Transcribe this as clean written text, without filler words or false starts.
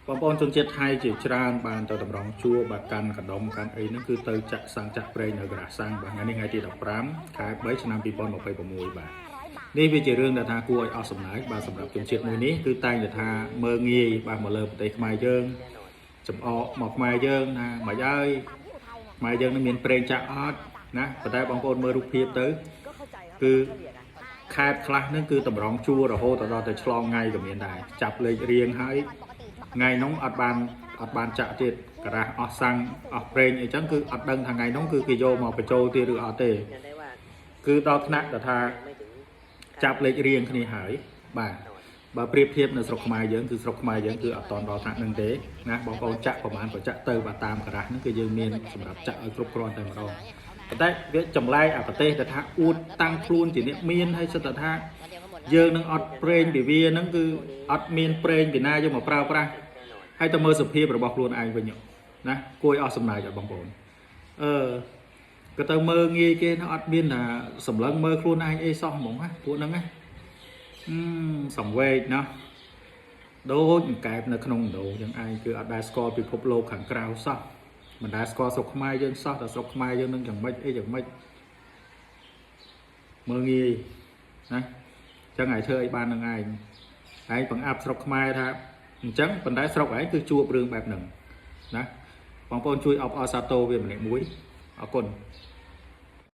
បងប្អូនជនជាតិថៃជាច្រើនបានទៅតម្រង់ជួរបាទកាន់កណ្ដុំកាន់អីហ្នឹងគឺទៅចាក់សាំងចាក់ប្រេងនៅក្រាសាំងបាទថ្ងៃនេះថ្ងៃទី15ខែ3ឆ្នាំ2026បាទនេះវាជារឿងដែលថាគួរឲ្យអស់សំណើចបាទសម្រាប់ជនជាតិមួយនេះគឺតែងតែថាមើងងាយបាទមកលើប្រទេសខ្មែរយើងចំអកមកខ្មែរយើងណាមិនហើយខ្មែរយើងនឹងមានប្រេងចាក់អត់ណាប៉ុន្តែបងប្អូនមើលរូបភាពទៅគឺខេត្តខ្លះហ្នឹងគឺតម្រង់ជួររហូតដល់ទៅឆ្លងថ្ងៃក៏មានដែរចាប់លេខរៀងហើយថ្ងៃនោះអត់បានចាក់ទៀតការ៉ាស់អស់សាំងអស់ប្រេងអីចឹងគឺអត់ដឹងថាថ្ងៃនោះគឺគេយកមកបញ្ចូលទៀតឬអត់ទេគឺដល់ថ្នាក់ដែលថាចាប់លេខរៀងគ្នាហើយបាទបើប្រៀបធៀបនៅស្រុកខ្មែរយើងគឺស្រុកខ្មែរយើងគឺអត់តន់ដល់ថ្នាក់ហ្នឹងទេណាបងប្អូនចាក់ប្រហែលក៏ចាក់ទៅបាទតាមការ៉ាស់ហ្នឹងគឺយើងមានសម្រាប់ចាក់ឲ្យគ្រប់គ្រាន់តែម្ដងប៉ុន្តែវាចម្លែកអាប្រទេសដែលថាអួតតាំងខ្លួនជាអ្នកមានហើយសិតតែថាយើងនឹងអត់ប្រេងពីវាហ្នឹងគឺអត់មានប្រេងពីណាយកមកប្រើប្រាស់ហើយទៅមើលសភាពរបស់ខ្លួនឯងវិញណាគួរឲ្យអស់សំណើចដល់បងប្អូនក៏ទៅមើលងាយគេnóអត់មានថាសម្លឹងមើលខ្លួនឯងអីសោះហ្មងណាពួកហ្នឹងណាសង្វេកណាដូចកែបនៅក្នុងដូរយ៉ាងឯងគឺអត់ដែលស្គាល់ពិភពលោកខាងក្រៅសោះមិនដែលស្គាល់ស្រុកខ្មែរយើងសោះតែស្រុកខ្មែរយើងនឹងយ៉ាងម៉េចអីយ៉ាងម៉េចមើលងាយណាចឹងឯងធ្វើអីបាននឹងឯងបង្អាប់ស្រុកខ្មែរថាអញ្ចឹងប៉ុន្តែស្រុកឯងគឺជួបរឿងបែបហ្នឹងណាបងប្អូនជួយអបអរសាទរវាម្នាក់មួយអរគុណ